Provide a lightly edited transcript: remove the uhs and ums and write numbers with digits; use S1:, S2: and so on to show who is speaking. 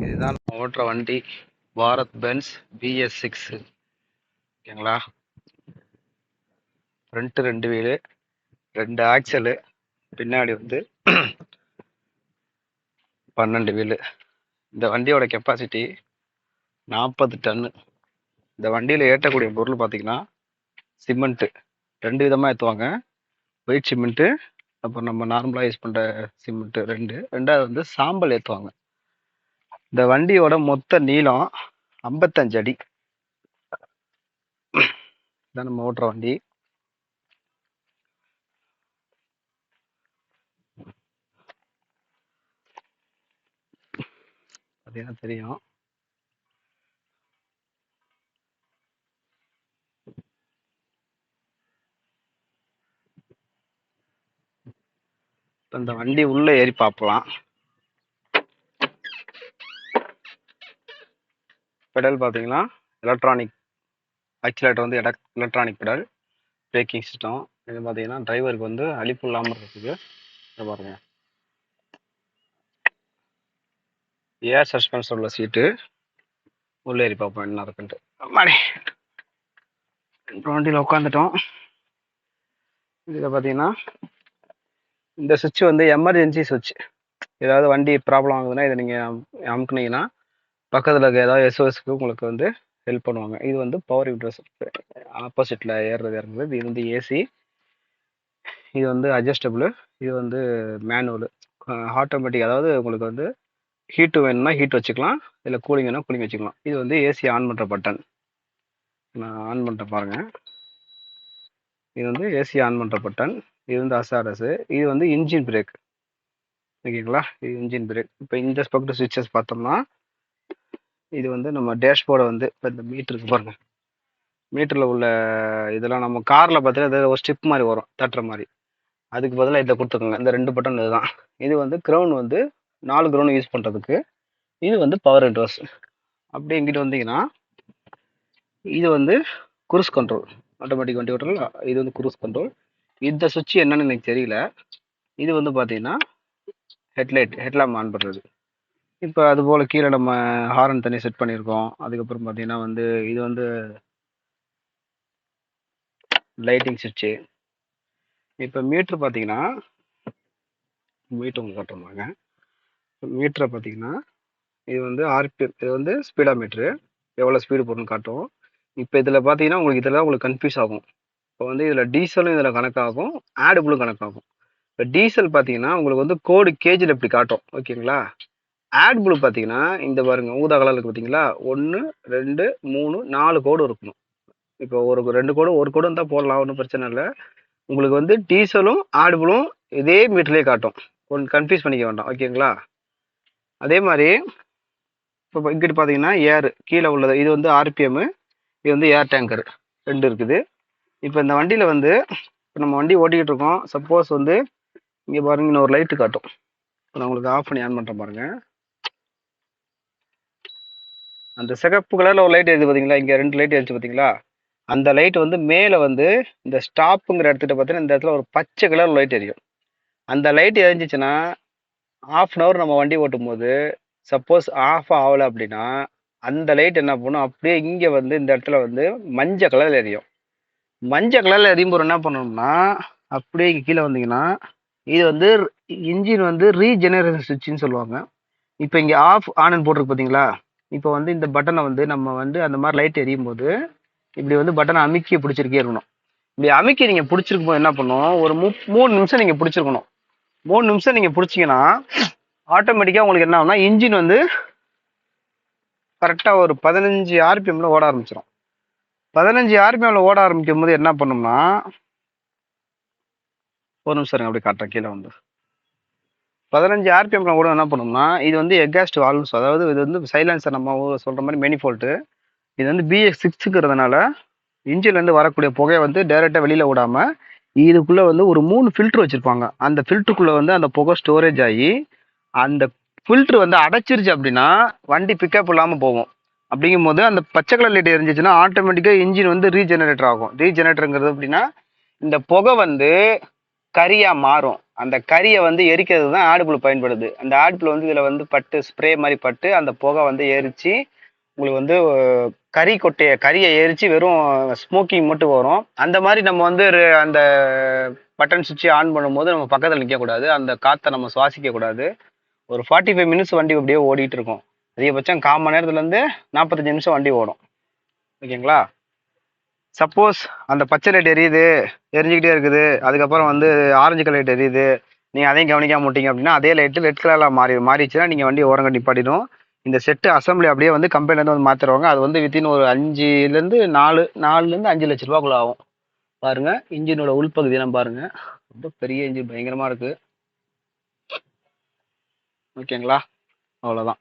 S1: இதுதான் நம்ம ஓட்டுற வண்டி பாரத் பென்ஸ் BS6 ஓகேங்களா. ஃப்ரண்ட் 2 வீலு, 2 ஆக்சலு, பின்னாடி வந்து 12 வீலு. இந்த வண்டியோட கெப்பாசிட்டி 40 டன்னு. இந்த வண்டியில் ஏற்றக்கூடிய பொருள் பார்த்தீங்கன்னா சிமெண்ட்டு 2 விதமாக ஏற்றுவாங்க. ஒயிட் சிமெண்ட்டு, அப்புறம் நம்ம நார்மலாக யூஸ் பண்ணுற சிமெண்ட்டு ரெண்டாவது வந்து சாம்பல் ஏற்றுவாங்க. இந்த வண்டியோட மொத்த நீளம் 55 அடி. இதான் நம்ம ஓட்டுற வண்டி. பார்த்தீங்கன்னா தெரியும். இந்த வண்டி உள்ள ஏறி பார்க்கலாம். பெடல் பார்த்தீங்கன்னா எலக்ட்ரானிக், ஆக்சிலேட்டர் வந்து எலக்ட்ரானிக் பெடல். பிரேக்கிங் சிஸ்டம் இது பார்த்தீங்கன்னா டிரைவருக்கு வந்து அழிப்பு இல்லாமல் இருக்கிறதுக்கு இதை பாருங்க. ஏர் சஸ்பென்ஷன் உள்ள சீட்டு. உள்ள ஏறி பார்ப்போம் என்ன இருக்குன்ட்டு. மாடி வண்டியில் உட்காந்துட்டோம். இதில் பார்த்தீங்கன்னா இந்த சுவிட்ச் வந்து எமர்ஜென்சி சுவிட்ச். ஏதாவது வண்டி ப்ராப்ளம் ஆகுதுன்னா இதை நீங்கள் அமுக்குனீங்கன்னா பக்கத்தில் இருக்க ஏதாவது SOSக்கு உங்களுக்கு வந்து ஹெல்ப் பண்ணுவாங்க. இது வந்து பவர் விண்டோஸ், ஆப்போசிட்டில் ஏறுறது இறங்குறது. இது வந்து ஏசி, இது வந்து அட்ஜஸ்டபிள், இது வந்து மேனுவல், ஆட்டோமேட்டிக். அதாவது உங்களுக்கு வந்து ஹீட்டு வேணும்னா ஹீட் வச்சுக்கலாம், இல்லை கூலிங் வேணும்னா கூலிங் வச்சுக்கலாம். இது வந்து ஏசி ஆன் பண்ணுற பட்டன். நான் ஆன் பண்ணுற பாருங்க. இது வந்து ஏசி ஆன் பண்ணுற பட்டன். இது வந்து அசாரஸ். இது வந்து இன்ஜின் பிரேக். ஓகேங்களா, இது இன்ஜின் பிரேக். இப்போ இந்த பக்கத்து சுவிட்சஸ் பார்த்தோம்னா இது வந்து நம்ம டேஷ்போர்டை வந்து இப்போ இந்த மீட்டருக்கு பாருங்க. மீட்டரில் உள்ள இதெல்லாம் நம்ம காரில் பார்த்தீங்கன்னா ஒரு ஸ்டிப் மாதிரி வரும் தட்டுற மாதிரி. அதுக்கு பதிலாக இதை கொடுத்துக்கோங்க. இந்த 2 பட்டன் இதுதான். இது வந்து கிரவுண்ட் வந்து 4 கிரவுண்ட் யூஸ் பண்ணுறதுக்கு. இது வந்து பவர் விண்டோஸ். அப்படியே இங்கிட்டு வந்தீங்கன்னா இது வந்து குரூஸ் கண்ட்ரோல், ஆட்டோமேட்டிக் வண்டி ஓட்டுறல. இது வந்து குரூஸ் கண்ட்ரோல். இந்த சுவிட்ச் என்னன்னு எனக்கு தெரியல. இது வந்து பார்த்தீங்கன்னா ஹெட்லாம்ப் ஆன் பண்ணுறது. இப்போ அது போல் கீழே நம்ம ஹாரன் தனியாக செட் பண்ணியிருக்கோம். அதுக்கப்புறம் பார்த்தீங்கன்னா வந்து இது வந்து லைட்டிங் சுவிட்சு. இப்போ மீட்ரு பார்த்தீங்கன்னா மீட்ரு உங்களுக்கு காட்டுறாங்க. மீட்டரை பார்த்தீங்கன்னா இது வந்து RPM, இது வந்து ஸ்பீடா மீட்ரு, எவ்வளோ ஸ்பீடு போகணும்னு காட்டும். இப்போ இதில் பார்த்தீங்கன்னா உங்களுக்கு கன்ஃபியூஸ் ஆகும். இப்போ வந்து இதில் டீசலும் இதில் கணக்காகும், ஆடபுளும் கணக்காகும். இப்போ டீசல் பார்த்தீங்கன்னா உங்களுக்கு வந்து கோடு கேஜில் இப்படி காட்டும். ஓகேங்களா. ஆட்புளு பார்த்தீங்கன்னா இந்த பாருங்க, ஊதா கலருக்கு பார்த்தீங்களா, 1 2 3 4 கோடு இருக்கணும். இப்போ ஒரு 2 கோடு, ஒரு கோடு இருந்தால் போடலாம், ஒன்றும் பிரச்சனை இல்லை. உங்களுக்கு வந்து டீசலும் ஆட்புளும் இதே மீட்டர்லேயே காட்டும். ஒன்று கன்ஃபியூஸ் பண்ணிக்க வேண்டாம். ஓகேங்களா. அதே மாதிரி இப்போ இங்கிட்டு பார்த்தீங்கன்னா ஏர் கீழே உள்ளது, இது வந்து RPM, இது வந்து ஏர் டேங்கர் 2 இருக்குது. இப்போ இந்த வண்டியில் வந்து இப்போ நம்ம வண்டி ஓட்டிக்கிட்டு இருக்கோம். சப்போஸ் வந்து இங்கே பாருங்க, இன்னும் ஒரு லைட்டு காட்டும். இப்போ நான் உங்களுக்கு ஆஃப் பண்ணி ஆன் பண்ணுறேன் பாருங்க. அந்த சிகப்பு கலரில் ஒரு லைட் எரியுது பார்த்தீங்களா, இங்கே 2 லைட் எரிச்சு பார்த்தீங்களா. அந்த லைட் வந்து மேலே வந்து இந்த ஸ்டாப்புங்கிற இடத்துக்கிட்ட பார்த்தீங்கன்னா இந்த இடத்துல ஒரு பச்சை கலர் லைட் எரியும். அந்த லைட் எரிஞ்சிச்சுன்னா ½ நம்ம வண்டி ஓட்டும் போது சப்போஸ் ஆஃப் ஆகலை அப்படின்னா அந்த லைட் என்ன பண்ணும், அப்படியே இங்கே வந்து இந்த இடத்துல வந்து மஞ்சள் கலரில் எரியும். மஞ்சள் கலரில் எரியும் போது என்ன பண்ணணும்னா அப்படியே இங்கே கீழே வந்தீங்கன்னா இது வந்து இன்ஜின் வந்து ரீஜெனரேஷன் சுவிட்சுன்னு சொல்லுவாங்க. இப்போ இங்கே ஆஃப் ஆன் போட்டிருக்கு பார்த்தீங்களா. இப்போ வந்து இந்த பட்டனை வந்து நம்ம வந்து அந்த மாதிரி லைட் எரியும் போது இப்படி வந்து பட்டனை அமுக்கி பிடிச்சிருக்கே இருக்கணும். இப்படி அமுக்கி நீங்கள் பிடிச்சிருக்கும் போது என்ன பண்ணும், ஒரு 3 நிமிஷம் நீங்கள் பிடிச்சிருக்கணும். 3 நிமிஷம் நீங்கள் பிடிச்சிங்கன்னா ஆட்டோமேட்டிக்காக உங்களுக்கு என்ன ஆகும்னா இன்ஜின் வந்து கரெக்டாக ஒரு 15 RPMல ஓட ஆரம்பிச்சிடும். 15 RPMல ஓட ஆரம்பிக்கும் போது என்ன பண்ணும்னா, ஒரு நிமிஷம் இருங்க அப்படி காட்டுறேன். கீழே வந்து 15 RPMல கூட என்ன பண்ணும்னா இது வந்து எக்ஸாஸ்ட் வால்வ்ஸ், அதாவது இது வந்து சைலன்சர், நம்ம சொல்கிற மாதிரி மேனிஃபோல்ட்டு. இது வந்து BS6ங்கிறதுனால இன்ஜின்லேருந்து வரக்கூடிய புகையை வந்து டைரெக்டாக வெளியில் விடாமல் இதுக்குள்ளே வந்து ஒரு 3 ஃபில்ட்ரு வச்சுருப்பாங்க. அந்த ஃபில்ட்ருக்குள்ளே வந்து அந்த புகை ஸ்டோரேஜ் ஆகி அந்த ஃபில்ட்ரு வந்து அடைச்சிருச்சு அப்படின்னா வண்டி பிக்கப் இல்லாமல் போகும். அப்படிங்கும் போது அந்த பச்சை கலர் லைட் எரிஞ்சிச்சுன்னா ஆட்டோமேட்டிக்காக இன்ஜின் வந்து ரீஜெனரேட்டர் ஆகும். ரீஜெனரேட்டருங்கிறது அப்படின்னா இந்த புகை வந்து கரியாக மாறும். அந்த கரியை வந்து எரிக்கிறது தான் ஆட் ப்ளூ பயன்படுது. அந்த ஆட் ப்ளூ வந்து இதில் வந்து பட்டு ஸ்ப்ரே மாதிரி பட்டு அந்த புகை வந்து எரிச்சு உங்களுக்கு வந்து கரியை எரிச்சு வெறும் ஸ்மோக்கிங் மட்டும் வரும். அந்த மாதிரி நம்ம வந்து அந்த பட்டன் சுவிட்சை ஆன் பண்ணும்போது நம்ம பக்கத்தில் நிற்கக்கூடாது. அந்த காற்றை நம்ம சுவாசிக்க கூடாது. ஒரு 45 மினிட்ஸ் வண்டி அப்படியே ஓடிட்டு இருக்கும். அதிகபட்சம் 1/4 மணி நேரத்துலேருந்து 45 நிமிஷம் வண்டி ஓடும். ஓகேங்களா? சப்போஸ் அந்த பச்சை லைட் எரியுது, எரிஞ்சுக்கிட்டே இருக்குது, அதுக்கப்புறம் வந்து ஆரஞ்சு கலர் லைட் எரியுது, நீங்கள் அதையும் கவனிக்காம விட்டீங்க அப்படின்னா அதே லைட்டு ரெட் கலரில் மாறிடுச்சுன்னா நீங்கள் வண்டி ஓரங்க நிப்பாட்டிடும். இந்த செட்டு அசம்பிளி அப்படியே வந்து கம்பெனிலேருந்து வந்து மாற்றிடுவாங்க. அது வந்து வித்தின் ஒரு 5லேருந்து 4லேருந்து 5 லட்ச ரூபாக்குள்ள ஆகும். பாருங்க, இன்ஜினோட உள்பகுதியெல்லாம் பாருங்க, ரொம்ப பெரிய இன்ஜின் பயங்கரமாக இருக்கு. ஓகேங்களா? அவ்வளோதான்.